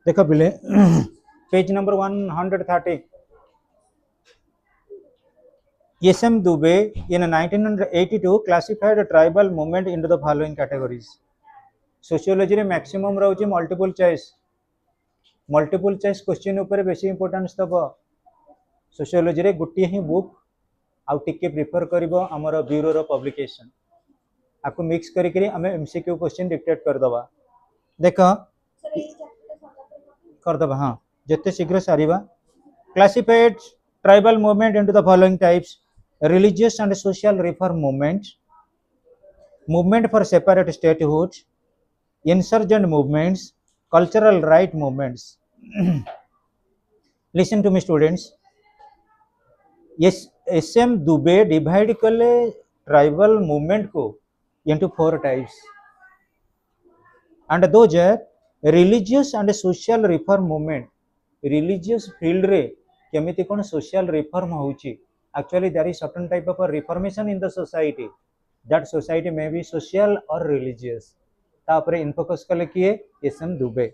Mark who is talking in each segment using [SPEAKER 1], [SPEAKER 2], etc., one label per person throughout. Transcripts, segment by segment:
[SPEAKER 1] देखो पिले page number 130 SM Dubey in 1982 classified tribal movement into the following categories. Sociology रे maximum रहउची multiple choice question ऊपर बेसी importance दबो सोशियोलॉजी रे गुटी ही बुक आउ टिके प्रिफर करबो हमर ब्यूरो रो पब्लिकेशन आपको मिक्स करी करी हमें एमसीक्यू क्वेश्चन डिक्टेट कर दबा देखो कर दबा हां जत्ते शीघ्र सारीबा classified tribal movement into the following types religious and social reform movement for separate statehood insurgent movements cultural right movements listen to me students yes SM Dubey divide कले tribal movement को into 4 types and those are religious and social reform movement religious field रे केमिति कोन social reform होउची actually there is certain type of a reformation in the society that society may be social or religious तापरे in focus कले किए SM Dubey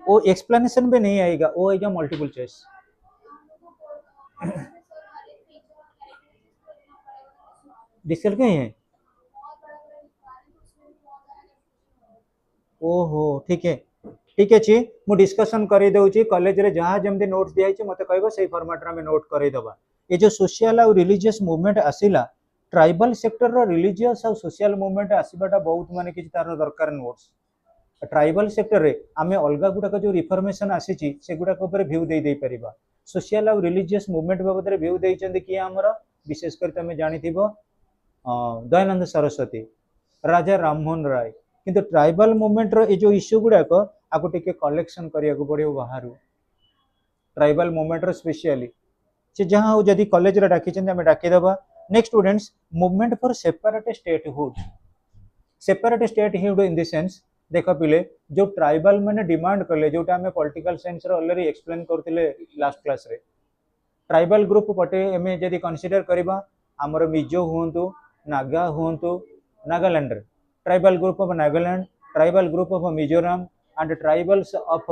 [SPEAKER 1] वो explanation पे नहीं आएगा वो आएगा मल्टीपल चॉइस डिस्कस कहीं है ओहो ठीक है मु डिस्कशन करी दउची कॉलेज रे जहां जेमदी नोट्स दिया छै मते कहबो सही फॉर्मेट रे हम नोट करी दबा ये जो सोशल और रिलीजियस मूवमेंट आसिला ट्राइबल सेक्टर रो रिलीजियस और सोशल मूवमेंट आसीबाटा बहुत माने कि तार दरकार नोट्स ट्राइबल सेक्टर रे आमे अलगा गुडा जो रिफॉर्मेशन आसीची से गुडा ऊपर व्यू दे परिबा सोशल और रिलीजियस मूवमेंट बाबत रे व्यू देइचंदी कि हमर विशेष कर तमे जानिथिबो दयानंद सरस्वती राजा राममोहन राय किंतु ट्राइबल मूवमेंट रो ए जो इश्यू गुडा को आको टिके कलेक्शन करिया को पड़ियो बाहरु ट्राइबल मूवमेंट रो स्पेशली से जहां हो जदी कॉलेज रे डाकी चंदी हमें डाकी दबा next students movement for separate statehood in the sense देखो पिले जो ट्राइबल मैंने डिमांड कले जोटा हमें पॉलिटिकल साइंस रे ऑलरेडी एक्सप्लेन करथिले लास्ट क्लास रे ट्राइबल ग्रुप पटे एमे जदी कंसीडर करबा हमर मिजो हुंतु नागा हुंतु Nagaland tribal group of Nagaland tribal group of Mizoram and tribals of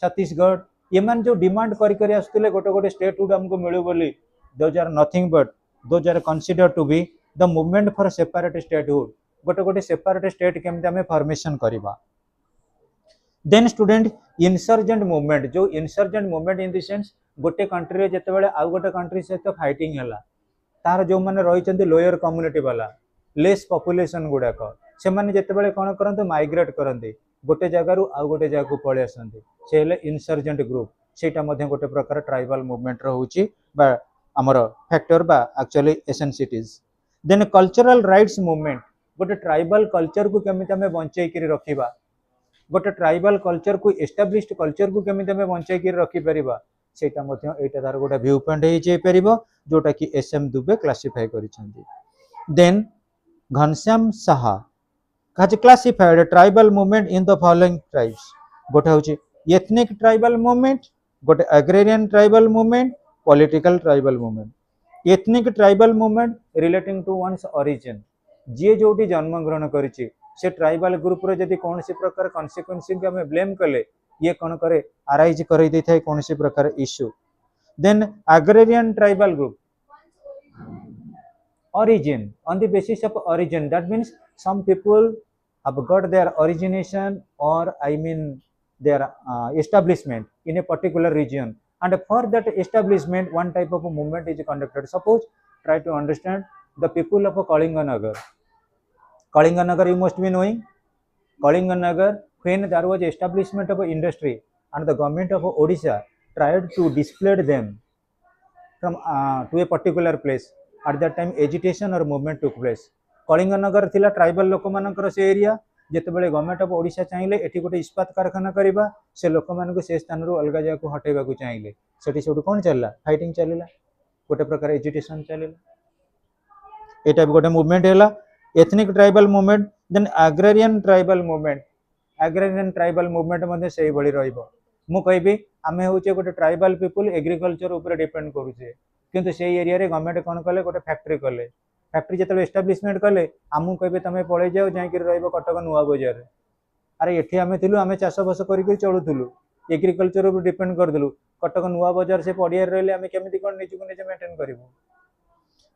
[SPEAKER 1] Chhattisgarh ये मान जो डिमांड करी आसुले गोटे गोटे स्टेटहुड हमको मिलू बोली those are nothing but those are consider to be the movement for separate statehood गोटे गोटे सेपरेट स्टेट केमते हमें फॉर्मेशन करबा देन स्टूडेंट इंसर्जेंट मूवमेंट जो insurgent movement in the sense गोटे कंट्री रे जते बेले आ गोटे कंट्री से तो फाइटिंग हला तार जो माने रही चंदी लोअर कम्युनिटी वाला लेस पॉपुलेशन गुडा को से माने जते बेले कोन करंते माइग्रेट करंते गोटे जगह रु आ गोटे जगह को पळे आसंते से हेले इंसर्जेंट ग्रुप सेटा मध्ये गोटे प्रकार ट्राइबल मूवमेंट रहउची बा हमर फैक्टर बा actually ethnicities then cultural rights movement गोटे ट्राइबल कल्चर को केमिति हमें बंचाई करी रखिबा गोटे ट्राइबल कल्चर को एस्टाब्लिश्ड कल्चर को केमिति हमें बंचाई करी रखि परिबा सेटा मध्ये एटा तार गोटे व्यू पॉइंट हे जे परिबो जोटा कि SM दुबे क्लासिफाई करिसंती then Ghanshyam Saha has classified tribal movement in the following tribes गोटे होची एथनिक ट्राइबल मूवमेंट गोटे agrarian tribal movement political tribal movement ethnic tribal movement relating to one's origin जी जोटी जन्म ग्रहण करिछि से ट्राइबल ग्रुप रे जदी कोनसी प्रकार कॉन्सिक्वेंस के हमें ब्लेम कले ये कोन करे अराइज करै दै थाय कोनसी प्रकार issue then agrarian tribal group origin on the basis of origin that means some people have got their origination or I mean their establishment in a particular region and for that establishment one type of a movement is conducted suppose try to understand the people of Kalinganagar you must be knowing Kalinganagar when there was establishment of industry and the government of Odisha tried to displace them from to a particular place at that time agitation or movement took place Kalinganagar थिला tribal लोक मानकर से area जते बेले government of Odisha चाहिले एठी गोटे इस्पात कारखाना करबा से लोक मान को से स्थान रो अलगा जगह को हटेबा को चाहिले सेठी सेठु कोन चलला फाइटिंग चलिला गोटे प्रकार एजिटेशन चलिला एटा भी गोटे मूवमेंट हैला ethnic tribal movement then agrarian tribal movement मध्ये सेही बळी रहइबो मु कहबी आमे होचे गोटे ट्राइबल पीपल एग्रीकल्चर ऊपर डिपेंड करूचे किंतु से एरिया रे गवर्नमेंट कोन कले गोटे फैक्ट्री कले फैक्ट्री जो एस्टाब्लीशमेंट कले आमको कहे तुम पड़े जाओ जाकि कटक नुआ बजार अरे ये आम थी आम चाष बास कर चलुलु एग्रिकल्चर डिपेंड करदेलु कटक नुआ बजार से पड़िया रही आम केमी कौन निजी निजे मेंटेन करूँ।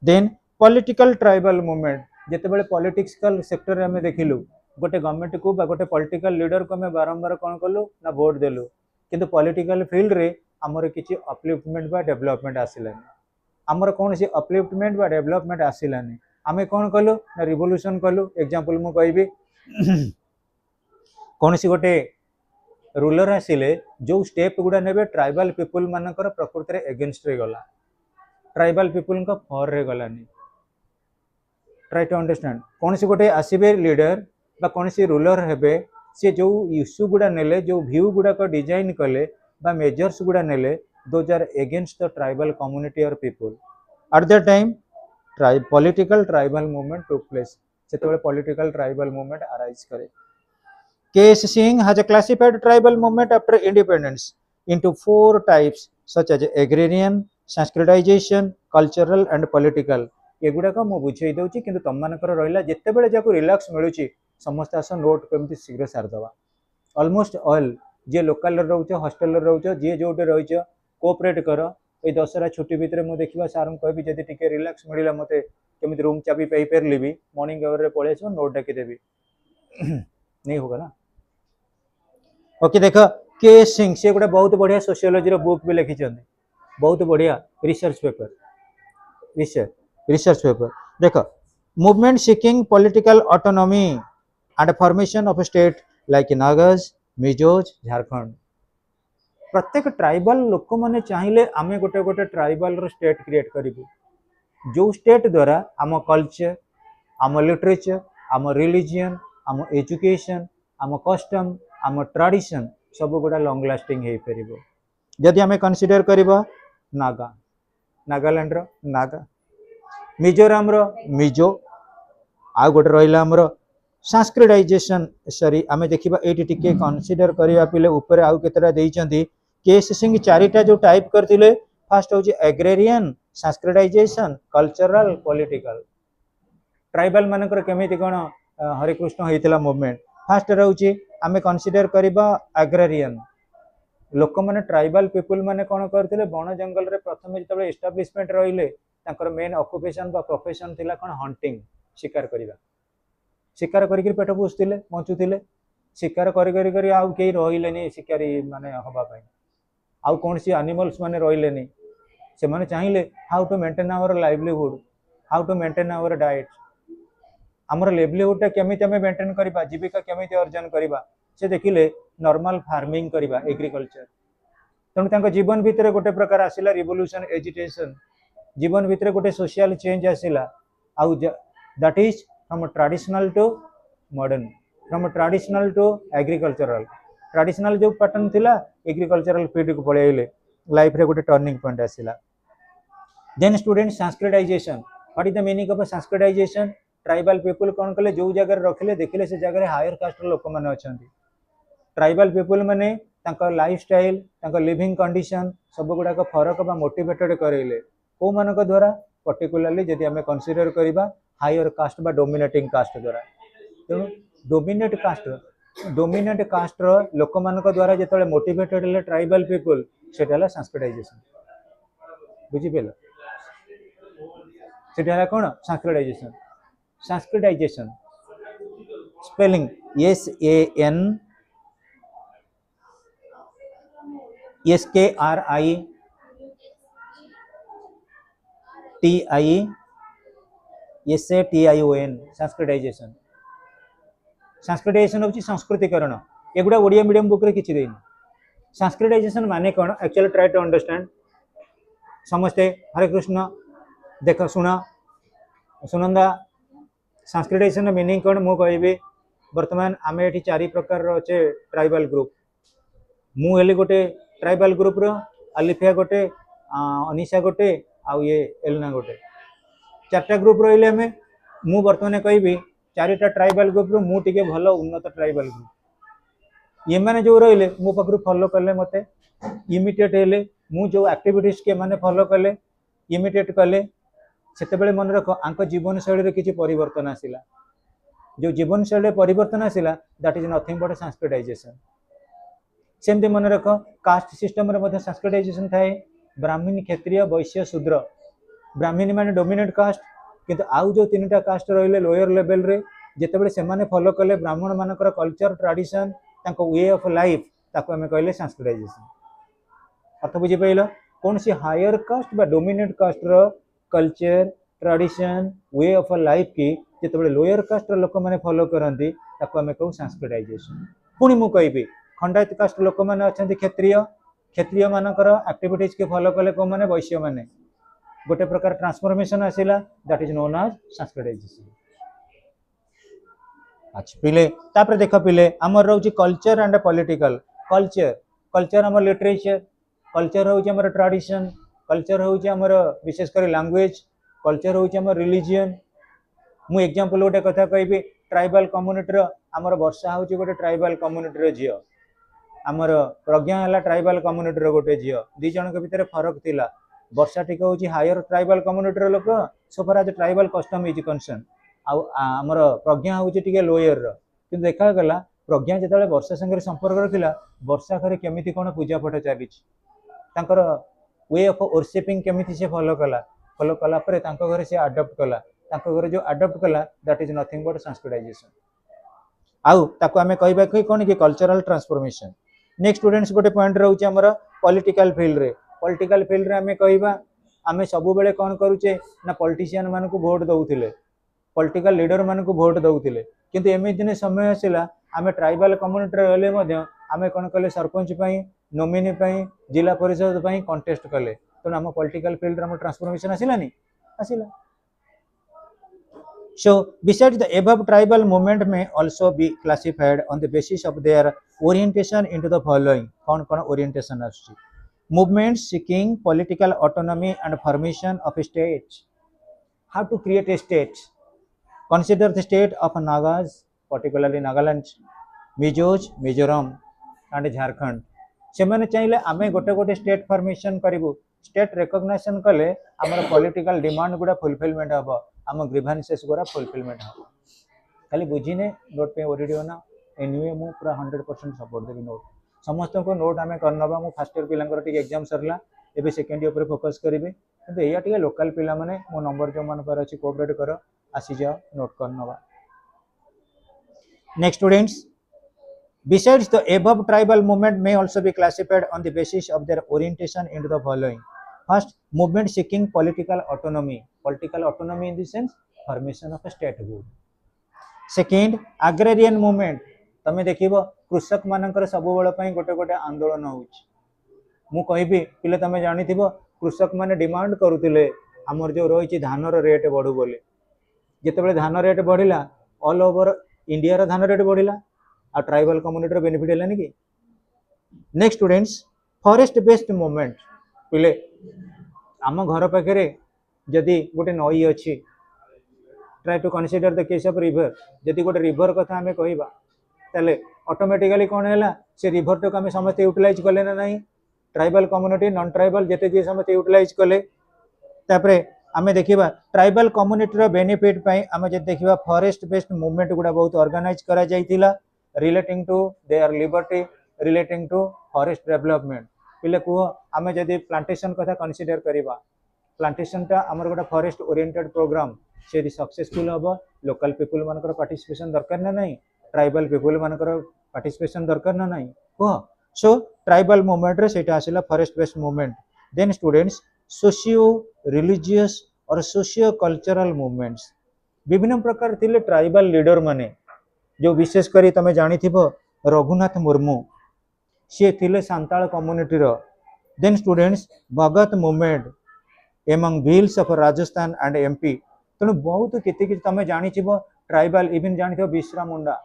[SPEAKER 1] देन पॉलिटिकल ट्राइबल मूवमेंट जितेबाला पॉलिटिकल सेक्टर में देखिलु गोटे गवर्नमेंट को गोटे पॉलिटिकल लीडर को आम बारंबार कौन कलु ना वोट देलु किंतु पॉलिटिकल फील्ड रे आमर किसी अपलिफ्टमेंट बा डेवलपमेंट आसिलानी आमर कौन सी अपलिफ्टमेंट बा डेवलपमेंट आसिलानी आम कौन कलु ना रिवोल्यूशन कलु। एग्जांपल मु कहबी कौन सी गोटे रूलर आसिले जो स्टेप गुड़ा नेबे ट्राइबल पीपुल मानकर प्रकृति रे एगेंस्ट रे गला ट्राइबल पीपुल का फॉर रे गलानी। ट्राई टू अंडरस्टैंड कौन सी गोटे आसबे लीडर बा कौन सी रूलर हेबे सी जो इश्यू गुड़ा नेले जो व्यू गुड़ा को डिजाइन कले बा मेजर्स गुड़ा नेले those are against the tribal community or people at the time political tribal movement took place से पॉलिटिकल ट्राइबल मूवमेंट अराइज करे। K.S. Singh has classified tribal movement after independence into 4 types such as agrarian, sanskritization, cultural and political। एगुड़ाक मु बुझे दूसरी कि तुम मानकर रहा जिते बड़े जहाँ रिलैक्स मिलूँ समस्त आस नोट कमी शीघ्र सारिदे अलमोस्ट ऑल जी लोकल रोच हॉस्टेल रोच जी जो रही कोऑपरेट कर ये दशहरा छुट्टी भितर मुझे देखा सार कहि जब टे रिलैक्स मिला मत केमी रूम चाबी पाई पारि भी मॉर्निंग आवर पलि आस नोट डाकिदेवी नहीं होगा ना। ओके देख के सिंह से गोटे बहुत बढ़िया सोशियोलॉजी बुक भी लिखी बहुत बढ़िया रिसर्च पेपर रिसर्च पेपर देख movement seeking political autonomy and formation of state like Nagas Mizos Jharkhand. प्रत्येक ट्राइबल लोक मैंने चाहिए आम गोटे गोटे ट्राइबल स्टेट क्रिएट करूँ जो स्टेट द्वारा आम कल्चर आम लिटरेचर आम रिलीजन आम एजुकेशन आम कस्टम आम ट्रेडिशन सब गुड़ा लॉन्ग लास्टिंग हो पार जदि आम कनसीडर करवा नागा नागालैंड नागा मिजोराम मिजो आ गोटे रहा आमर सांस्क्रिटाइजेशन सॉरी आम देखा ये टिके कनसीडर करने पिले ऊपर आउ केतरा देइचंती के.एस. सिंह 4टा जो टाइप करथिले फर्स्ट होची एग्रेरियन सांस्क्रिटाइजेशन कल्चरल पॉलिटिकल। ट्राइबल मानकर केमिति कोन हरिकृष्ण होइतिला मूवमेंट फर्स्ट रहउची आमे कनसीडर करबा एग्रेरियन लोक माने ट्राइबल पीपुल माने कोन करथिले वन जंगल रे प्रथम जेतबे एस्टाब्लिशमेंट रहिले तांकर मेन ऑक्युपेशन बा प्रोफेशन थिला कोन हंटिंग शिकार करिबा शिकार करिक पेट पोषुथिले बंचुथिले शिकार करी करी करी आउ केही रहिलेनी शिकारी माने हबा पई आउ कौन सी एनिमल्स माने रहिलेनी से माने चाहिए how to maintain our livelihood how to maintain our diet आमर लाइवलीहुड केमी मेंटेन करबा जीविका केमी अर्जन करबा से देखिले नॉर्मल फार्मिंग करबा एग्रीकल्चर तेणु तांको जीवन भितर गोटे प्रकार आसिला रिवोल्यूशन एजिटेशन जीवन भितर गोटे सोशल चेंज आसिला आउ that is from traditional to modern from traditional to agricultural traditional जो पैटर्न थिला एग्रीकल्चरल फील्ड को पळेइले लाइफ रे गोटे टर्निंग पॉइंट आसिला। Then student Sanskritization what is the meaning of Sanskritization tribal people कौन कले जो जगह रखिले देखिले से जगह हायर कास्ट लोक माने अछंती ट्राइबल पीपुल माने तांका लाइफस्टाइल तांका लिविंग कंडीशन सब गुडा को फरक बा मोटिवेटेड करेले को मानक द्वारा पर्टिकुलरली जदि हमें कंसीडर करिबा हायर कास्ट बा डोमिनेटिंग कास्ट द्वारा तेणु डोमिनेट कास्ट लोक मानक द्वारा जेतले मोटिवेटेड ले ट्राइबल पीपुल सेटाला सांस्क्रिटाइजेशन बुझिपेल सेटाला कोन सांस्क्रिटाइजेशन स्पेलिंग SANSKRITION सांस्क्रिटाइजेशन सांस्क्रिटाइजेशन होची संस्कृतिकरण एगुडा ओडिया मीडियम बुक रे किछि देनी सांस्क्रिटाइजेशन माने कोन एक्चुअली ट्राई टू अंडरस्टैंड समस्ते हरे कृष्ण देख सुनंदा सांस्क्रिटाइजेशन मीनिंग कोन मु कहबे वर्तमान आमे एठी 4 प्रकार रो छे ट्राइबल ग्रुप मु हेली गोटे ट्राइबल ग्रुप रो अलिफिया गोटे अनिशा गोटे आ ये एलना गोटे 4टा ग्रुप रहिले हमें मु वर्तमान कहबी 4टा ट्राइबल ग्रुप रो मु टिके भलो उन्नत ट्राइबल ग्रुप ये माने जो रहिले मो पकरू फॉलो करले मते इमिटेट हेले मु जो एक्टिविटीज के माने फॉलो करले इमिटेट करले सेतेबेले मन रख आंक जीवन शैली रे किछि परिवर्तन आसिला जो जीवन शैली परिवर्तन आसिला दैट इज नथिंग बट सांस्क्रिटाइजेशन सेमती मन रख कास्ट सिस्टम रे मध्ये सांस्क्रिटाइजेशन थाए ब्राह्मण क्षत्रिय वैश्य शूद्र ब्राह्मणी माने डोमिनेट कास्ट किंतु आउ जो तीनटा कास्ट रहिले लोअर लेवल रे जेतेबेले सेमाने फॉलो कले ब्राह्मण मानकर कल्चर ट्रेडिशन तांको वे ऑफ लाइफ ताको हमें कहले सांस्क्रिटाइजेशन अर्थ बुझी पाइल कौन सी हायर कास्ट बा डोमिनेट कास्ट रो culture tradition way of life की जेतेबेले लोअर कास्ट रो लोक माने फॉलो करंती ताको हमें कहू सांस्क्रिटाइजेशन पुनी मु कहबी खंडायत कास्ट लोक माने अछंती क्षत्रिय क्षत्रिय मानकर एक्टिविटीज के फॉलो कले को माने वैश्य माने गोटे प्रकार ट्रांसफॉर्मेशन आसिला that is known as Sanskritization अच्छा पिले तापर देख पिले हमर रहउची culture and political culture culture हमर लिटरेचर कल्चर होउची हमर ट्रेडिशन कल्चर होउची हमर विशेष कर लैंग्वेज कल्चर होउची हमर रिलीजन मु एग्जांपल गोटे कथा कहबी ट्राइबल कम्युनिटी रो हमर वर्षा होउची गोटे ट्राइबल कम्युनिटी रो जियो हमर प्रज्ञा हला ट्राइबल कम्युनिटी रो गोटे जियो दी जन के भीतर फरक थिला वर्षा टिक होउची हायर ट्राइबल कम्युनिटी रो लोक so far as tribal custom is concern आमर प्रज्ञा हूँ टी लोयर कि देखा गला प्रज्ञा जो वर्षा संगे संपर्क रखिला वर्षा घरे केमिति कौन पूजा पाठ चली वे ऑफ वर्शिपिंग केमिति से फॉलो कला परे तांको घरे से अडॉप्ट कला तांको घरे जो अडॉप्ट कला दैट इज नथिंग बट सांस्क्रिटाइजेशन आउ ताको हमें कहबा कि कोन कि कल्चरल ट्रांसफॉर्मेशन नेक्स्ट स्टूडेंट्स गोटे पॉइंट रहउची हमर पॉलिटिकल फील्ड रे हमें कहबा आमे सब बेले कोन करूचे ना पॉलिटिशियन मान को वोट दउथिले पॉलिटिकल लीडर मान को वोट दउथिले किंतु एमि दिन समय आसिला आमे ट्राइबल कम्युनिटी रहले मध्ये आमे कोन कले सरपंच पई नॉमिनी पई जिला परिषद पई कंटेस्ट कले तो हम पॉलिटिकल फील्ड रे हम transformation आसिलानी आसिला so besides the above tribal movement may also be classified on the basis of their orientation into the following कौन कौन orientation आछि movements seeking political autonomy and formation of states how to create a state consider the state of Nagas particularly Nagaland Mijos Mizoram and Jharkhand से मैंने चाहिए आमे गोटे गोटे state formation करिवु state recognition कले हमर पॉलिटिकल डिमांड गुडा फुलफिलमेंट हबो आम ग्रीवांसेस गुडा फुलफिलमेंट हबो खाली बुझिने नोट पे ओरिडियो ना एनीवे मु पूरा 100% सपोर्ट देबी नोट समस्त को नोट आमे करनबा मु फर्स्ट ईयर पिलांकर टिक एग्जाम सरला एबे सेकंड ईयर पर फोकस करिवे किंतु एया टिके लोकल पिला माने मो नंबर जो मान पर अछि कोऑपरेट करो आसी जाओ नोट करनबा next students besides the above tribal movement may also be classified on the basis of their orientation into the following first movement seeking political autonomy in the sense formation of a statehood second agrarian movement तमे देखिबो कृषक मानकर सब bell पई गोटे गोटे आंदोलन होउछ मु कहबी पिले तमे जानिथिबो कृषक माने डिमांड करूतिले हमर जो रहिछि धान रो रेट बढ़ू बोले जेतेबेले धान रेट बढ़िला ऑल ओवर इंडिया रो धान रेट बढ़िला आ ट्राइबल कम्युनिटी रो बेनिफिट हेलानी कि next students forest based movement पिले आम घर पाखे जदि गोटे नई अच्छी try to consider the case of river जदि गोटे रिवर कथा आमे कहबा ताले ऑटोमेटिकली कोन हैला से रिवर तो आमे समस्त यूटिलाइज कले ना नहीं ट्राइबल कम्युनिटी नॉन ट्राइबल जेते जे समस्त यूटिलाइज कले तापरे आमे देखिबा ट्राइबल कम्युनिटी रो बेनिफिट पई आमे जे देखिबा फॉरेस्ट बेस्ड मूवमेंट गुडा बहुत ऑर्गेनाइज करा जाइतिला relating to their liberty relating to forest development पिले को आमे जदि प्लांटेशन कथा कंसीडर करिबा प्लांटेशन ता हमर गोटा फॉरेस्ट ओरिएंटेड प्रोग्राम से सक्सेसफुल हबो लोकल पीपल मानकर पार्टिसिपेशन दरकार ना नहीं ट्राइबल पीपल मानकर पार्टिसिपेशन दरकार ना नहीं को सो ट्राइबल मूवमेंट रे सेटा आसिला forest based movement then students socio religious or socio cultural movements विभिन्न प्रकार थिले ट्राइबल लीडर माने जो विशेष करी तमे जानी थिबो रघुनाथ मुर्मू से थिले सांताल कम्युनिटी रो then students Bhagat movement among Bhils of Rajasthan and MP तनु बहुत केते कि तमे जानी थिबो ट्राइबल इवन जानी थिबो बिश्रा मुंडा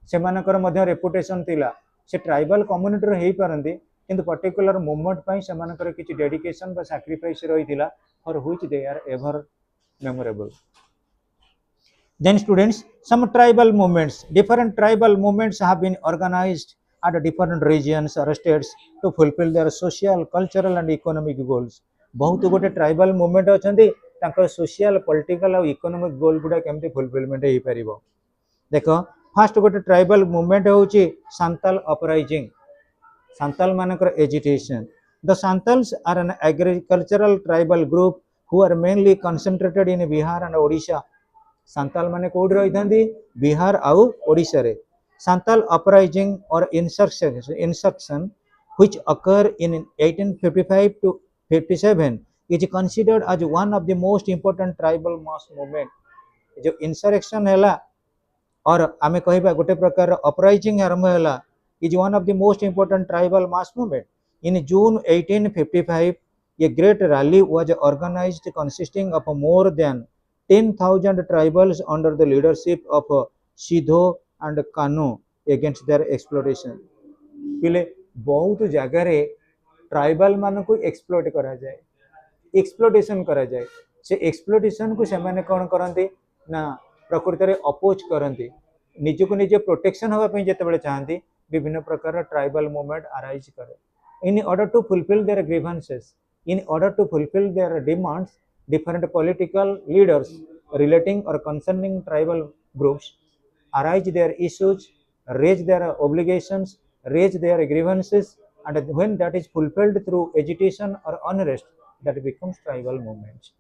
[SPEAKER 1] से मानकर मध्य रेपुटेशन थिला से ट्राइबल कम्युनिटी रो हेई परंती किंतु पर्टिकुलर मूवमेंट पई से मानकर किछि डेडिकेशन बा सैक्रिफाइस रहितिला for which they are ever memorable Then students, some tribal movements, different tribal movements have been organized at different regions or states to fulfill their social, cultural and economic goals. बहुत गोटे tribal movement अछंती तांकर social political और economic गोल गुडा केमती fulfilment हो पारिबो। देखो fast गोटे tribal movement होची Santal uprising, Santal मानकर agitation. The Santals are an agricultural tribal group who are mainly concentrated in Bihar and Odisha. Santal माने कोड रही बिहार आउ ओडिशा रे। Santal uprising or insurrection which occur in 1855 to 57 is considered as one of the most important tribal mass movement। जो insurrection हैला और आमे कहबा गोटे प्रकार अपराइजिंग आरंभ हैला is one of the most important tribal mass movement। In June 1855 a great rally was organized consisting of more than 10,000 tribals under the leadership of Sidho and Kanu against their exploitation। पिले बहुत जगह tribal मान को exploit करा जाए, exploitation करा जाए। से एक्सप्लोटेशन को से माने कौन करते ना प्रकृत में अपोज करते, निज को निजे प्रोटेक्शन होगा जिते चाहती विभिन्न प्रकार ट्राइबल मूवमेंट अराइज करे। In order to fulfil their grievances, in order to fulfil their demands different political leaders relating or concerning tribal groups arise their issues, raise their obligations, raise their grievances, and when that is fulfilled through agitation or unrest that becomes tribal movements।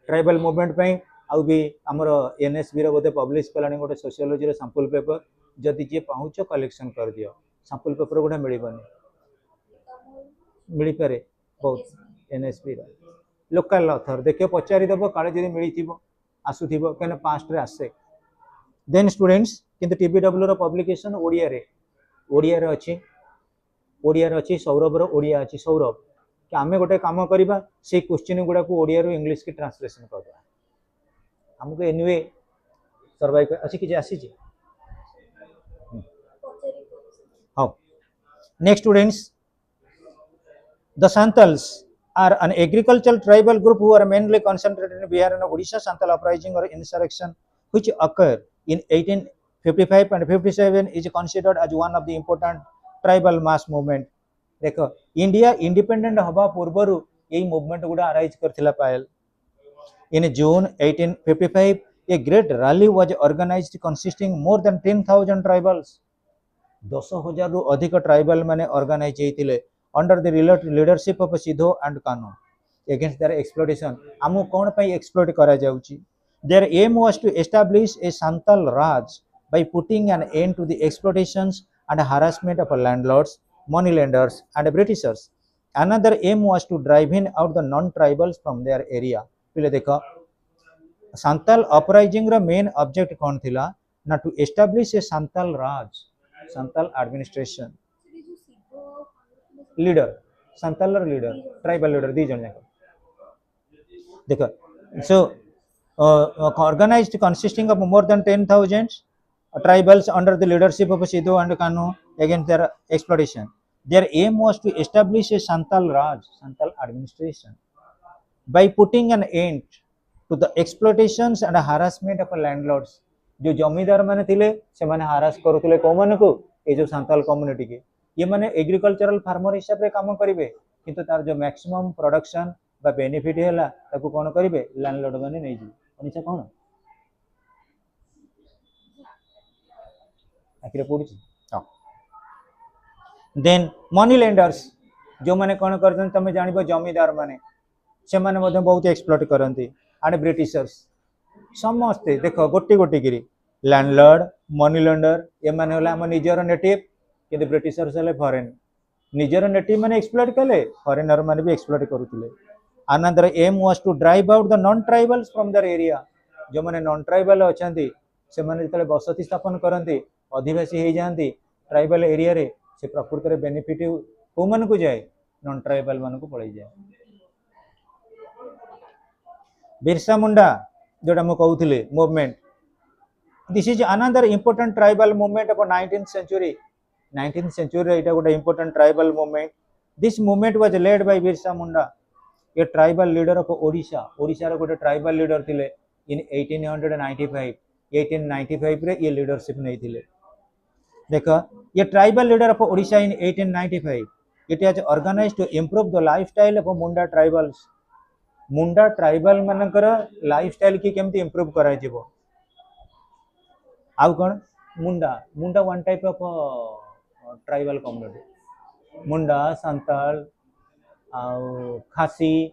[SPEAKER 1] Tribal movement पे आउ भी हमर NSB रो बोते publish Kalani गोटे sociology रो sample paper जदि जे pouch collection कर दियो sample paper गोटे मिलबनी मिली पारे बहुत एनएसबी रो लोकल ऑथर देखियो पचारि दबो काले जदि मिली थिबो आसुथिबो केन पास्ट रे आसे। देन स्टूडेंट्स किंतु टीबीडब्ल्यू रो पब्लिकेशन ओडिया रे अच्छी सौरभ रो ओडिया अच्छी सौरभ कि आमे गोटे काम करबा से क्वेश्चन गुडा को ओडिया रो इंग्लिश की ट्रांसलेशन करबा हमको एनीवे सर्वाइव अछि कि जे आसी जे। हां next students the Santals are an agricultural tribal group who are mainly concentrated in Bihar and Odisha। Santal uprising or insurrection which occur in 1855 and 57 is considered as one of the important tribal mass movement। देखो India independent हवा पूर्वरु यही movement गुडा arise करथिला पायल। In June 1855 a great rally was organized consisting more than 10,000 tribals। 10,000 रु अधिक tribal माने ऑर्गेनाइज हेतिले under the leadership of Sidho and Kanhu against their exploitation. हमु कोन पई एक्सप्लॉइट करा जाउची। Their aim was to establish a Santal Raj by putting an end to the exploitations and harassment of landlords, moneylenders and Britishers। Another aim was to drive in out the non-tribals from their area। पिले देखो Santal uprising रो main object कौन थिला ना to establish a Santal Raj, Santal administration leader, Santal leader tribal leader दी जन देखो। सो organized consisting of more than 10,000 tribals under the leadership of Sidho and Kanu against their exploitation। Their aim was to establish a Santal Raj, Santal administration, by putting an end to the exploitations and harassment of landlords। जो जमीदार माने थिले से माने हारास करूथिले को माने को ए जो Santal community के ये माने एग्रीकल्चरल फार्मर हिसाब रे काम करिवे किंतु तार जो मैक्सिमम प्रोडक्शन बा बेनिफिट हैला ताको कोन करिवे लैंडलॉर्ड माने नै जी अनिसा कोन आखिर पड़ुची। हां देन मनी लेंडर्स जो माने कोन करछन तमे जानिबो जमीदार माने से माने मध्ये बहुत एक्सप्लॉइट करंती आने ब्रिटिशर्स समस्ते देखो गोटी गोटी गिरी लैंडलॉर्ड मनी लेंडर ये माने होला हम निजर नेटिव कि ब्रिटिशर्स हले फॉरेन निजर नेटिव माने एक्सप्लॉइट कले फॉरेनर माने भी exploit करूतिले। Another aim was to drive out the non-tribals from their area। जो माने नॉन ट्राइबल अछंती से माने जतले बसति स्थापन करंती अधिवासी हे जानती ट्राइबल एरिया रे से प्रकृति रे बेनिफिट को मन को जाए नॉन ट्राइबल मन को पड़ै जाए। बिरसा मुंडा जोटा मु कहउथिले movement this is another important tribal movement of 19th century। 19th century रे इटा गोटा important tribal movement. This movement was led by Birsa Munda a tribal leader of Odisha. Odisha रे गोटे ट्राइबल लीडर थिले इन 1895 1895 रे ये लीडरशिप नै थिले। देखो ये tribal leader of Odisha in 1895 it was organised to improve the lifestyle of Munda tribals. Munda tribal मानकर लाइफस्टाइल की केमती इंप्रूव करा जिवो आउ कौन Munda Munda one type of tribal community Munda Santal आउ खासी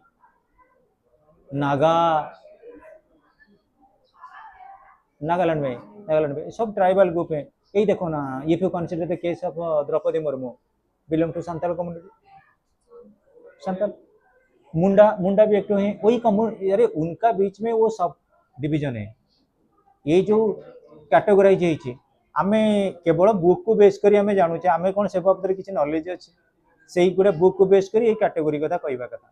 [SPEAKER 1] नागा नागालैंड में सब ट्राइबल ग्रुप है यही देखो ना if you consider the case of Droupadi Murmu belong to Santal community Santal Munda Munda भी एक तो है वही कम्युनिटी अरे उनका बीच में वो सब डिवीजन है ये जो कैटेगोराइज है आमे केवल बुक को बेस करी आमे जानूचे आमे कौन से बाबत किसी नॉलेज अच्छे से ही गुडे बुक को बेस करी ये कैटेगोरी कथा कहबा कथा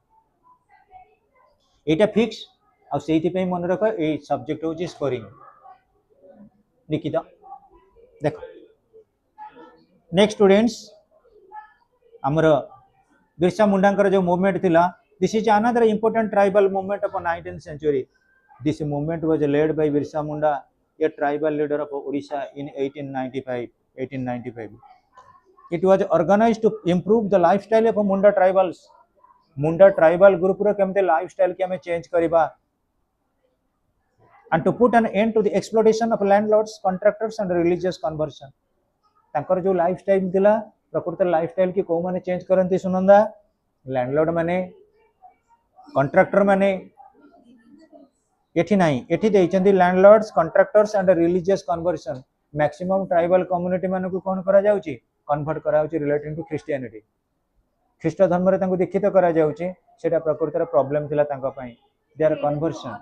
[SPEAKER 1] एटा फिक्स आ सेहिति पे मन रख ए सब्जेक्ट होची स्कोरिंग निकिता देखो नेक्स्ट स्टूडेंट्स हमर बिरसा मुंडा जो मूवमेंट थिला this is another important tribal movement of 19th century this movement was led by Birsa Munda a tribal leader of Odisha in 1895. It was organized to improve the lifestyle of Munda tribals. Munda tribal group row केमते lifestyle के हमें change करिबा and to put an end to the exploitation of landlords, contractors and religious conversion. तांकर जो lifestyle दिला प्रकृत lifestyle की को माने change करंती सुनंदा landlord माने contractor माने एठी नहीं एठी देइचंदी landlords contractors and religious conversion maximum tribal community माने को कोन करा जाउची कन्वर्ट करा जाउची रिलेटिंग टू क्रिश्चियनिटी ख्रीष्ट धर्म रे तांको दीक्षित करा जाउची सेटा प्रकृत रे प्रॉब्लम थिला तांको पई देयर कन्वर्शन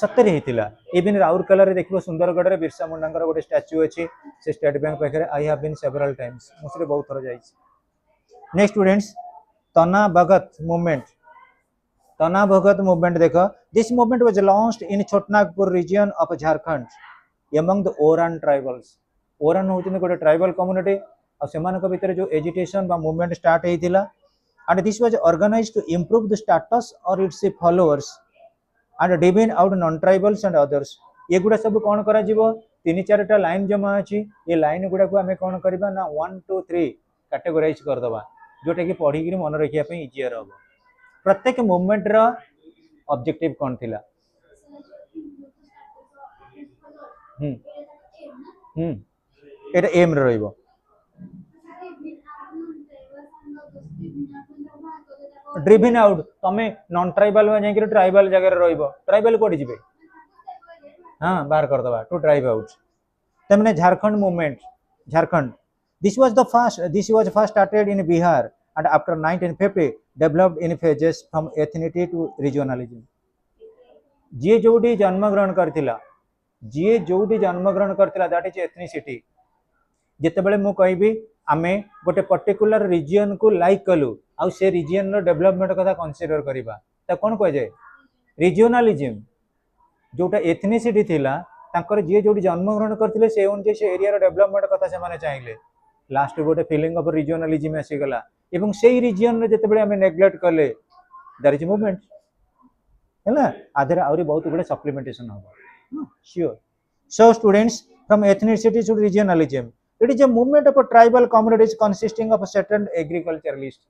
[SPEAKER 1] सत्तर हेतिला इवन राउरकेला रे देखिबो सुंदरगढ़ रे बिरसा मुंडांकर गोटे स्टैच्यू अछि से स्टेट बैंक पाखरे I have been several times मुसरे बहुत थरो जाइछि next students Tana Bhagat movement देखो this movement was launched in Chotanagpur region of Jharkhand among the Oraon tribals Oraon होचने गोटे ट्राइबल कम्युनिटी और सेमान को भीतर जो एजिटेशन बा मूवमेंट स्टार्ट हेतिला and this was organised to improve the status और its followers and driven out non tribals and others ये गुडा सब कोन करा जीवो तीन चारटा लाइन जमा अछि ये लाइन गुडा को हमें कोन करबा ना 1 2 3 कैटेगराइज कर दबा जोटा कि पढ़ी कि मन रखिया पे इजियर हम प्रत्येक मूवमेंट रो ऑब्जेक्टिव कोन थिला एटा एम रहइबो ड्रिवन आउट तमे नॉन ट्राइबल में जाके ट्राइबल जगह रे रहइबो ट्राइबल कोडी जिबे हां बाहर कर दबा टू ड्राइव आउट तमने Jharkhand movement Jharkhand This was first started in Bihar and after 1950 developed in phases from ethnicity to regionalism. जे जोडी जन्म ग्रहण करथिला दैट इज एथनिसिटी जेते बेले मु कहबी आमे गोटे पर्टिकुलर रीजन को लाइक कलु आ से रीजन रो डेवलपमेंट कथा कंसीडर करिबा त कोन कह जाय रीजनलिज्म जोटा एथनिसिटी थिला तांकर जे जोडी जन्म ग्रहण करथिले से ओन जे से एरिया रो डेवलपमेंट कथा से माने चाहिले लास्ट गोटे फीलिंग ऑफ रीजनलिज्म आसी गला एवं सेही रीजन रे जते बेले हमें नेग्लेक्ट करले देयर इज मूवमेंट हैला आधर आउरी बहुत गुडे सप्लीमेंटेशन हो sure so students from ethnicity to regionalism it is a movement of tribal communities consisting of certain agriculturalist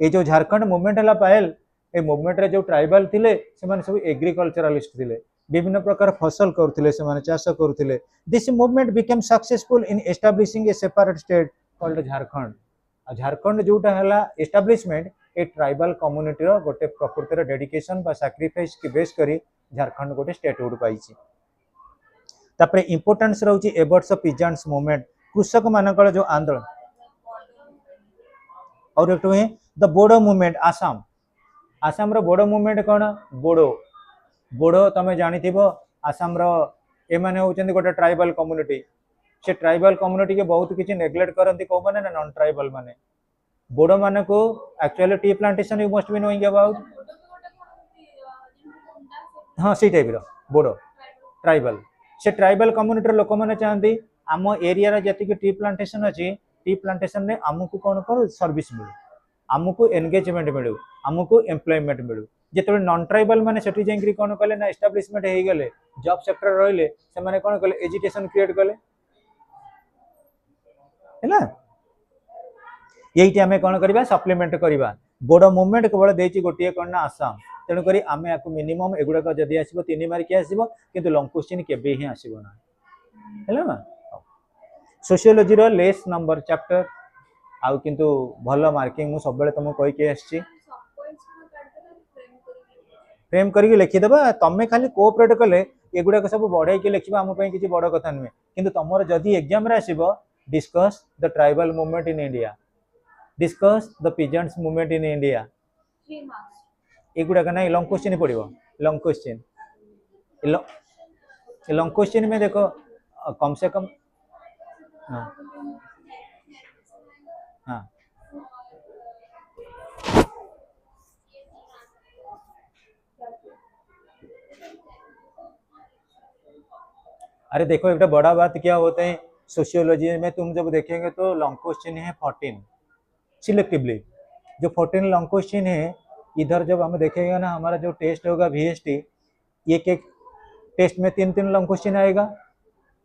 [SPEAKER 1] ए जो झारखंड मूवमेंट हला पायल ए मूवमेंट रे जो ट्राइबल थिले से माने सब एग्रीकल्चरलिस्ट थिले विभिन्न प्रकार फसल करथिले से माने चाष करथिले this movement became successful in establishing a separate state called Jharkhand Jharkhand जोटा हला एस्टैब्लिशमेंट ए ट्राइबल कम्युनिटी रो गोटे प्रकृति रो डेडिकेशन बा सैक्रिफाइस के बेस करी झारखंड गोटे स्टेटहुड पाइछि तापरे इंपोर्टेंस रहउछि एबर्ट्स पीजेंट्स मूवमेंट कृषक मानकर जो आंदोलन और एक है द बोडो मूवमेंट आसाम आसाम रो बोडो मूवमेंट कोन बोडो बोडो तमे जानि थिबो आसाम रो ए माने होचंदी गोटे ट्राइबल कम्युनिटी से ट्राइबल कम्युनिटी के बहुत किछि नेग्लेक्ट करंती को माने ना नॉन ट्राइबल माने बोडो माने को actually tea plantation you must be knowing about हां सी टाइप रो बोडो ट्राइबल से ट्राइबल कम्युनिटी लोक माने चाहंदी आम एरिया रे जति के टी प्लांटेशन अछि टी प्लांटेशन ने हमकु कोन कर सर्विस मिलु हमकु एंगेजमेंट मिलु हमकु एम्प्लॉयमेंट मिलु जेते नॉन ट्राइबल माने सेठी जेंग्री कोन कले ना एस्टैब्लिशमेंट हे गेले जॉब सेक्टर रहले से माने कोन कले एजुकेशन क्रिएट कले हैला यही आम कौन करवा सप्लीमेंट करवा बड़ मूवमेंट केवल देती गोटे कौन ना आसाम तेणुक आम आपको मिनिमम एगुड़ाक जदि आसो 3 मार्क आसो कि लंग क्वेश्चन केबे ही आसो ना सोशियोलॉजी रो लेस नंबर चैप्टर आउ किंतु भल मार्किंग मु सब तुमको कहीकि आसी फ्रेम करके लिखिदेबा तमें खाली कोऑपरेट कले एगुड़ाक सब बढ़ाई लिखा आम किसी बड़ कथा नुहे कि तुम जदि एग्जाम आसो discuss the tribal movement in India discuss the peasants movement in India एगुड़ाक ना लंग क्वेश्चन पड़ो लंग क्वेश्चन लंग क्वेश्चन में देखो कम से कम हाँ हाँ अरे देखो एक बड़ा बात क्या होता है सोशियोलॉजी में तुम जब देखेंगे तो लॉन्ग क्वेश्चन है 14 सिलेक्टिवली जो 14 लॉन्ग क्वेश्चन है इधर जब हम देखेंगे ना हमारा जो टेस्ट होगा VST एक एक टेस्ट में 3 लॉन्ग क्वेश्चन आएगा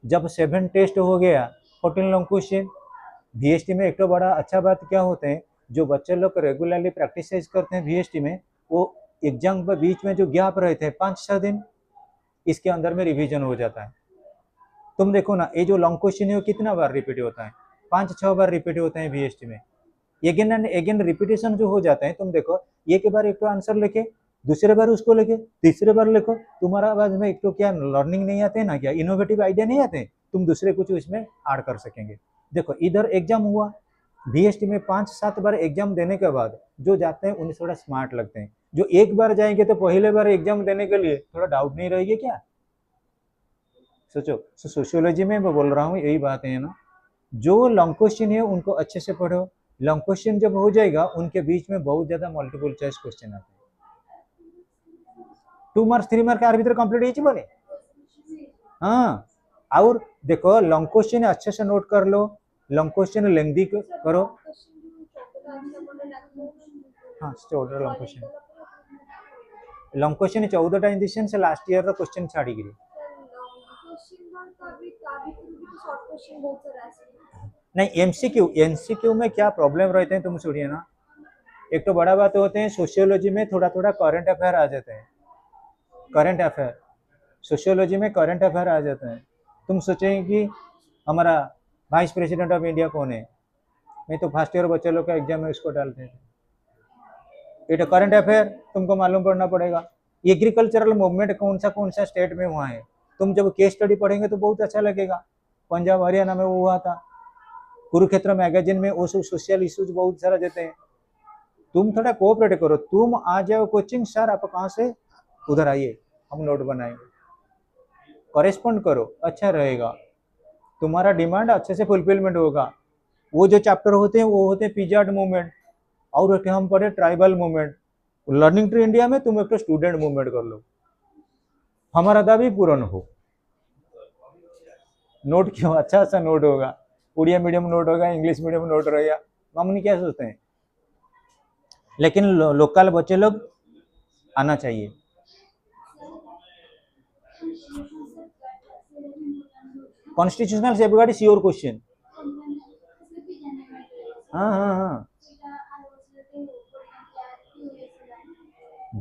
[SPEAKER 1] जब 7 टेस्ट हो गया 14 लॉन्ग क्वेश्चन VST में एक तो बड़ा अच्छा बात क्या होते हैं जो बच्चे लोग रेगुलरली प्रैक्टिस करते हैं VST में वो एग्जाम के बीच में जो गैप रहते हैं 5-6 दिन इसके अंदर में रिवीजन हो जाता है तुम देखो ना ये जो लॉन्ग क्वेश्चन है वो कितना बार रिपीट होता है 5-6 बार रिपीट होते हैं VST में अगेन एंड अगेन रिपीटेशन जो हो जाते हैं तुम देखो एक बार एक तो आंसर लिखे दूसरे बार उसको लिखे तीसरे बार लिखो तुम्हारा बाद में एक तो क्या लर्निंग नहीं आते ना क्या इनोवेटिव आइडिया नहीं आते तुम दूसरे कुछ इसमें ऐड कर सकेंगे देखो इधर एग्जाम हुआ VST में 5-7 बार एग्जाम देने के बाद जो जाते हैं उन्हें थोड़ा स्मार्ट लगते हैं जो एक बार जाएंगे तो पहले बार एग्जाम देने के लिए थोड़ा डाउट नहीं रहेगी क्या सोचो सोशियोलॉजी में मैं बोल रहा हूँ यही बात है ना जो लॉन्ग क्वेश्चन है उनको अच्छे से पढ़ो लॉन्ग क्वेश्चन जब हो जाएगा उनके बीच में बहुत ज्यादा मल्टीपल चॉइस क्वेश्चन आते हैं 2 मार्क्स 3 मार्क यार भीतर कंप्लीट हो बने हाँ और देखो लॉन्ग क्वेश्चन अच्छे से नोट कर लो लॉन्ग क्वेश्चन लेंथी करो हाँ 14 लॉन्ग क्वेश्चन 14टा in the sense last year रो क्वेश्चन छाड़ी गिरी नहीं एमसीक्यू में क्या प्रॉब्लम रहते हैं तुम सुनिए ना एक तो बड़ा बात होते हैं सोशियोलॉजी में थोड़ा करंट अफेयर आ जाते हैं करंट अफेयर सोशियोलॉजी में करंट अफेयर आ जाते हैं तुम सोचेंगे कि हमारा वाइस प्रेसिडेंट ऑफ इंडिया कौन है मैं तो फर्स्ट ईयर बच्चे लोग का एग्जाम में उसको डालते हैं ये तो करंट अफेयर तुमको मालूम पड़ना पड़ेगा एग्रीकल्चरल मूवमेंट कौन सा स्टेट में हुआ है तुम जब केस स्टडी पढ़ेंगे तो बहुत अच्छा लगेगा पंजाब हरियाणा में वो हुआ था कुरुक्षेत्र मैगजीन में वो सोशल इश्यूज बहुत सारा देते हैं तुम थोड़ा कोऑपरेट करो तुम आ जाओ कोचिंग सर आप कहाँ से उधर आइए हम नोट बनाएंगे करेस्पॉन्ड करो अच्छा रहेगा तुम्हारा डिमांड अच्छे से फुलफिलमेंट होगा वो जो चैप्टर होते हैं वो होते हैं पीजेंट मूवमेंट और हम पढ़े tribal movement learning to India में तुम एक स्टूडेंट मूवमेंट कर लो हमारा दाबी पूर्ण हो नोट क्यों अच्छा नोट होगा उड़िया मीडियम नोट होगा इंग्लिश मीडियम नोट रहेगा हम क्या सोचते हैं लेकिन लोकल बच्चे लोग आना चाहिए कॉन्स्टिट्यूशनल सेफगार्ड श्योर क्वेश्चन हाँ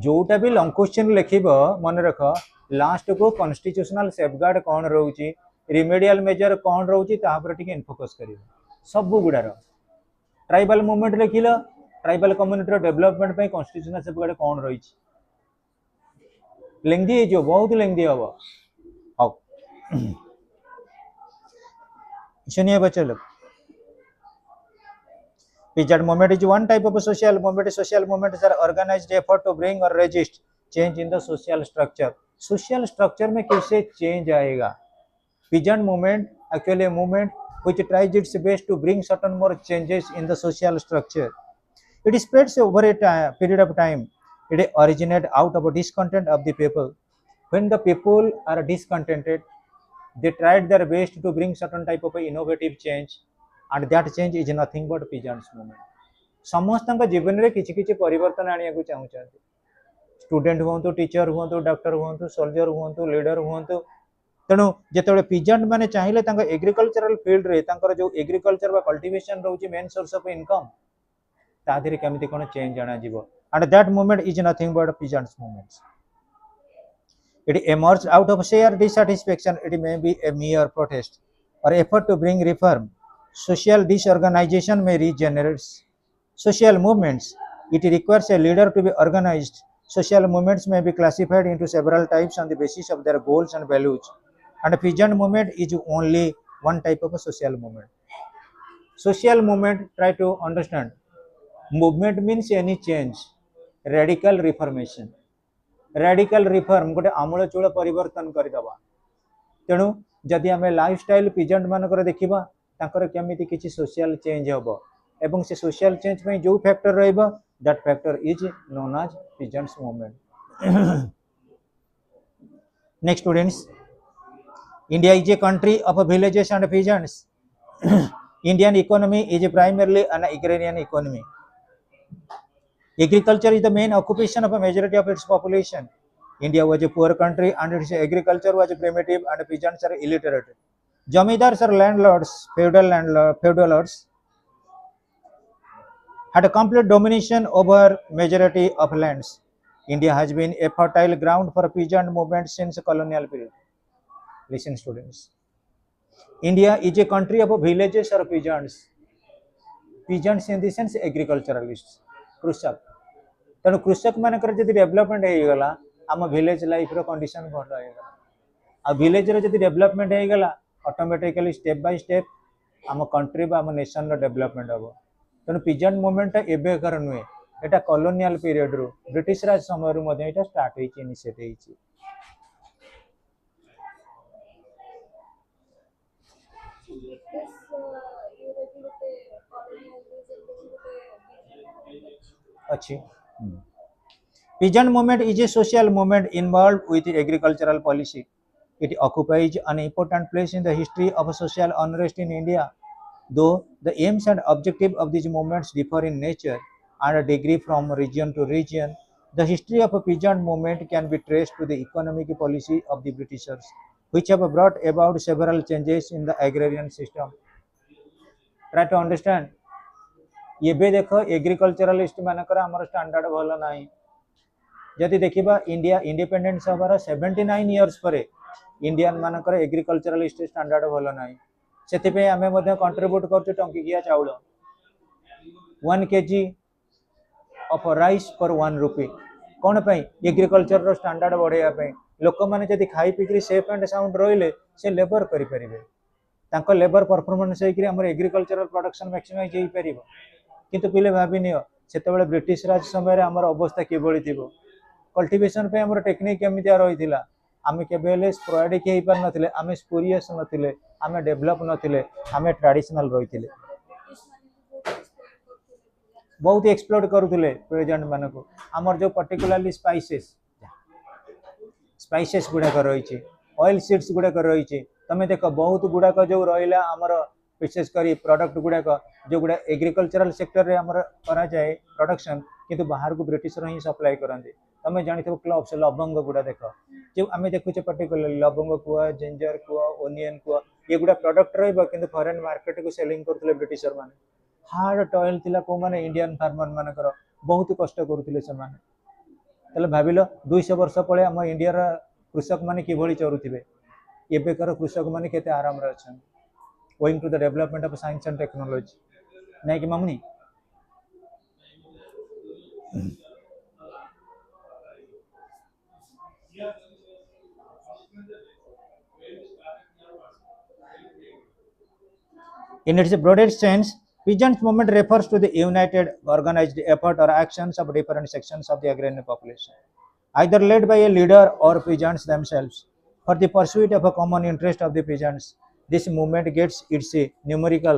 [SPEAKER 1] जोटा भी लॉन्ग क्वेश्चन लिखिब मन रख लास्ट को कॉन्स्टिट्यूशनल सेफगार्ड कौन रोची रिमेडियल मेजर कौन रोची तापर टिके इनफोकस करियो सब गुडार ट्राइबल मूवमेंट लिखिल ट्राइबल कम्युनिटी डेवलपमेंट पे कॉन्स्टिट्यूशनल सेफगार्ड कौन रही लेंदी जो बहुत लेंदी हम हाउ सुनिए बच्चे लोग Peasant movement is one type of a social movement. Social movements are organized effort to bring or resist change in the social structure. Social structure में कैसे change आएगा? Peasant movement actually a movement which tries its best to bring certain more changes in the social structure. It spreads over a period of time. It originates out of a discontent of the people. When the people are discontented, they tried their best to bring certain type of a innovative change. And that change is nothing but peasants movement. समस्त जीवन में किसी किसी परिवर्तन आने को चाहते student हूँ टीचर हूँ डॉक्टर हूँ सोल्जर हूँ लीडर हूँ तेणु जो पीजेंट मैंने चाहिए एग्रीकल्चरल फील्ड रे जो एग्रीकल्चर कल्टिवेशन रोचे मेन सोर्स ऑफ इनकम ताधीरे केमिति कोन चेंज आना जीवो and that movement is nothing but peasants movements. It emerged out of sheer dissatisfaction. It may be a mere protest or effort to bring reform. Social disorganization may regenerate social movements. It requires a leader to be organized. Social movements may be classified into several types on the basis of their goals and values. And a peasant movement is only one type of a social movement. Social movement, try to understand. Movement means any change, radical reformation. radical reform गोटे आमूलचूल परिवर्तन करदबा तेणु जदि आम lifestyle peasant मानकर देखा तांकर केमिति किछि सोशल चेंज हबो एवं से सोशल चेंज में जो फैक्टर रहइबो that factor is known as peasants movement. Next students, India is a country of villages and peasants. Indian economy is primarily an agrarian economy. Agriculture is the main occupation of a majority of its population. India was a poor country and its agriculture was primitive and peasants are illiterate. Jamidars or landlords, feudalords had a complete domination over majority of lands. India has been a fertile ground for peasant movement since colonial period. Listen students. India is a country of villages or peasants. Peasants in the sense agriculturalists. कृषक तेणु कृषक मानकर जदि development हो गला आम village life रो condition भल हो गला आ विलेज रो जदि डेवलपमेंट हो गला ऑटोमेटिकली स्टेप बाय स्टेप आम कंट्री बा आम नेशन रो डेवलपमेंट हो. तेणु पिजेंट मूवमेंट एबे कर नुहे एटा कॉलोनियल पीरियड रो ब्रिटिश राज समय रो मध्ये एटा स्टार्ट होईची इनिशिएट होईची. अच्छी peasant movement is a social movement involved with agricultural policy. It occupies an important place in the history of social unrest in India. Though the aims and objectives of these movements differ in nature and degree from region to region, the history of a peasant movement can be traced to the economic policy of the Britishers, which have brought about several changes in the agrarian system. Try to understand. ये देख agriculturalist मानकर आमर standard भल ना. जदि देखा India independence हबार 79 years पर इंडियन मानकर एग्रीकल्चरलिस्ट स्टैंडर्ड भल ना. से आम कंट्रीब्यूट कर टंकिकिया चाउल 1 kg ऑफ राइस फॉर 1 रुपी कौन पाई एग्रीकल्चर रो स्टैंडर्ड बढ़ाई लोक मैंने जदि खाई पीकरी सेफ एंड साउंड रहिले से लेबर करें तांको लेबर परफॉर्मेंस होकर आम एग्रीकल्चरल प्रोडक्शन मैक्सिमाइज हो पार. किंतु पिले भाभी नियो सेतेबेले ब्रिटिश राज समय रे हमर अवस्था किबळी थिबो कल्टीवेशन पे हमर टेक्निक केमितिया रहिथिला आमे केबेले स्पोराडिक हे पार नथिले आमे स्पोरियस नथिले आमे डेवलप नथिले आमे ट्रेडिशनल रहिथिले बहुत एक्सप्लोर करूथिले प्रेजेंट मानको हमर जो पर्टिकुलरली स्पाइसेस गुडा कर रहिछि ऑयल सीड्स गुडा कर रहिछि तमे देखो बहुत गुडा का जो रहिला हमर विशेष करी प्रोडक्ट गुड़ाक जो गुड़ा एग्रीकल्चरल सेक्टर रे हमर करा जाए प्रोडक्शन किंतु बाहर को ब्रिटिश ही सप्लाई करते. तुम जानी क्लब्स लवंग गुड़ा देख जो आम देखुचे पर्टिकुलरली लवंग कुआ जिंजर कुआ ओनियन कुआ ये गुड़ा प्रोडक्ट रही फॉरेन मार्केट को सेलिंग करते ब्रिटिशर मैंने हार्ड टॉयल थिला को माने इंडियन फार्मर मानकर बहुत कष्ट करुले से भाविल 200 वर्ष पड़े आम इंडिया कृषक मैंने किभली चरुथिबे एबेकर कृषक मैंने केते आराम रे अछन owing to the development of science and technology. नहीं कि mummy in its broadest sense, peasant movement refers to the united, organized effort or actions of different sections of the agrarian population, either led by a leader or peasants themselves, for the pursuit of a common interest of the peasants. This movement gets its numerical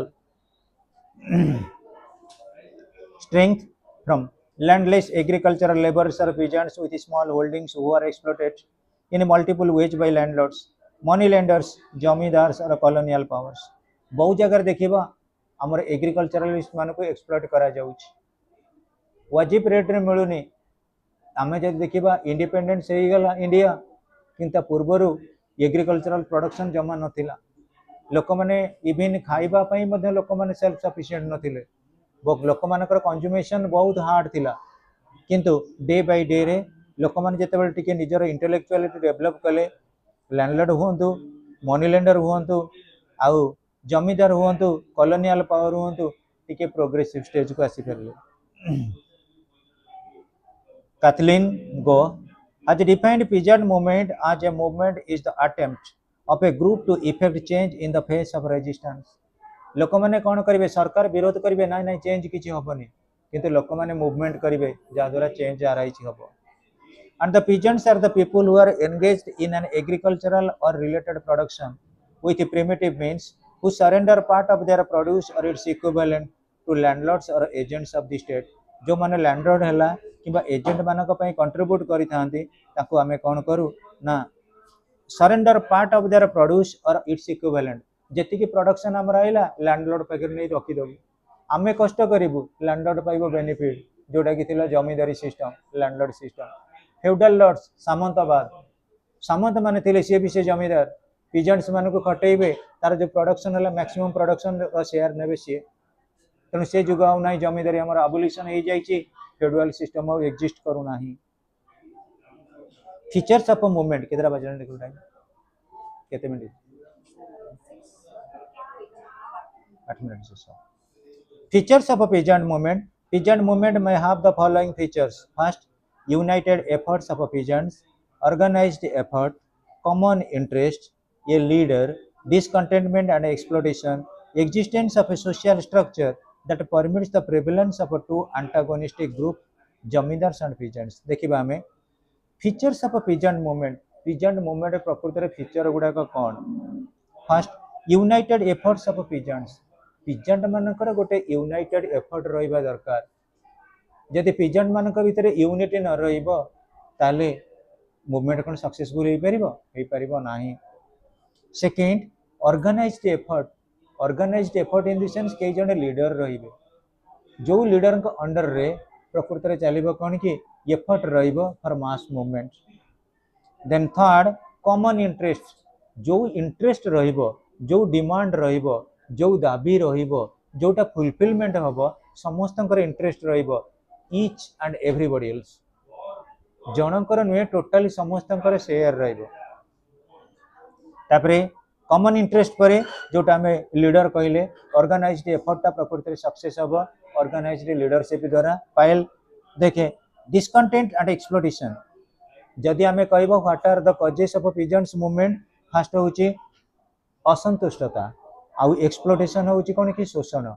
[SPEAKER 1] strength from landless agricultural laborers or peasants with small holdings who are exploited in multiple ways by landlords, money lenders, jamidars or colonial powers. बहुत जगह देखिबा हमर agriculturalist मान को exploit करा जाउछ वाजिब rate रे मिलुनी आमे जदि देखिबा इंडिपेंडेंस हे गला इंडिया किंता पूर्वरु एग्रीकल्चरल प्रोडक्शन जमा नथिला लोक माने इवन खाइबा पई मध्ये लोक माने सेल्फ सफिशिएंट नथिले लोक मानकर कंज्यूमेशन बहुत हार्ड थिला किंतु डे बाय डे रे लोक मान जेतेबेले टिके निजर इंटेलेक्चुअलिटी डेवलप कले लैंडलॉर्ड हुंतु मनी लेंडर हुंतु आउ जमीदार हुंतु कॉलोनियल पावर हुंतु टिके प्रोग्रेसिव स्टेज को आसी फेरले Kathleen Gough has defined peasant movement as a movement is the attempt of a group to effect change in the face of resistance लोक माने कौन करेंगे सरकार विरोध करेंगे ना ना चेंज किसी हेनी किंतु लोक माने मूवमेंट करेंगे जहाँद्वारा चेंज आराइज हम and the peasants are the people who are engaged in an agricultural or related production with primitive means who surrender part of their produce or its equivalent to landlords or agents of the state जो माने landlord हैला किबा agent मानक पई contribute करि थांती ताको हमें कोन करू ना surrender part of their produce और इट्स इक्विवेलेंट जेति की प्रोडक्शन हमर आइला लैंडलॉर्ड पकर नै रखि दबु हमें कष्ट करिवु लैंडलॉर्ड पाइबो बेनिफिट जोटा कि थिला जमींदारी system landlord system feudal lords सामंतवाद सामंत माने थिले से भी से जमींदार पीजेंट्स मान को खटेइबे तार जो प्रोडक्शन हला मैक्सिमम प्रोडक्शन रो शेयर नेबे से तेणु से जुग आउ ना जमींदारी हमर अबोलिशन हो जाइए फ्यूडल सिस्टम आउ एक्जिस्ट करू ना फीचर्स ऑफ मूवमेंट केतरा बजन देखो टाइम केते मिनट 8 मिनट से features of peasant movement may have the following features first united efforts of peasants organized effort common interest a leader discontentment and exploitation existence of a social structure that permits the prevalence of two antagonistic group जमींदार and peasants देखिबा हमें features of peasant movement प्रकृत रे feature गुडा कोन first united efforts of peasant मानकर गोटे United effort रहिबा दरकार जदि peasant मानक भितर यूनिटी न रहिबो ताले मूवमेंट कोन सक्सेसफुल हे परिबो नाही second organized effort in the sense के जने लीडर रहिबे जो लीडर को अंडर रे प्रकृत रे चलिबो कोन कि एफर्ट रहिबो for mass movement then third common interest जो इंटरेस्ट रहिबो जो डिमांड रहिबो जो दाबी रहिबो जोटा फुलफिलमेंट हबो समस्तकर इंटरेस्ट रहिबो ईच एंड एवरीबॉडी एल्स जनकर नुहे टोटली समस्तकर शेयर रहिबो तापरे कॉमन इंटरेस्ट परे जोटा हमें लीडर कहले ऑर्गेनाइज्ड एफर्ट प्रकृति रे सक्सेस हबो ऑर्गेनाइज्ड लीडरशिप द्वारा पायल देखे डिस्कंटेंट एंड एक्सप्लोइटेशन जदि हमें कहबो what are the causes of peasants movement first होची असंतुष्टता आउ एक्सप्लोइटेशन होची कोन कि शोषण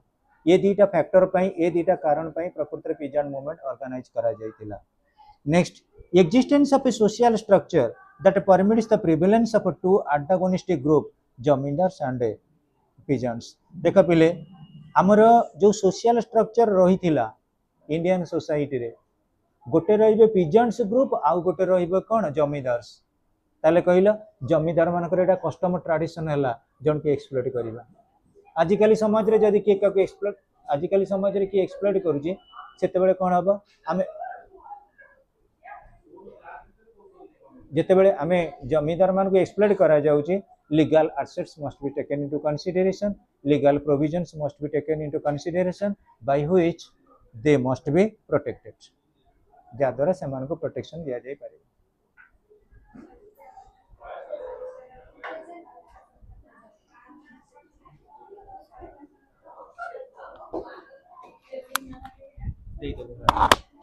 [SPEAKER 1] ये दीटा फैक्टर पई ये दीटा कारण पई प्रकृति रे peasant मूवमेंट ऑर्गेनाइज करा जायतिला next existence of a social structure that permits the prevalence of two antagonistic group zamindars and peasants देख पिले हमर जो सोशल स्ट्रक्चर रहितिला इंडियन सोसाइटी रे गोटे रहिबे peasants ग्रुप आउ गोटे रहिबे कोन जमींदार्स ताले कहिला जमींदार मानकर एटा कस्टम ट्रेडिशन हैला जन के एक्सप्लॉइट करिबा आजिकली समाज रे जदी के का एक्सप्लॉइट आजिकली समाज रे की एक्सप्लॉइट करूची सेते बेले कोन हबो हमें जेते बेले हमें जमींदार मान को एक्सप्लॉइट करा जाउची legal assets must be taken into consideration legal provisions must be taken into consideration by which they must be protected जा द्वारा से मान को प्रोटेक्शन दिया जाय पारे दे दो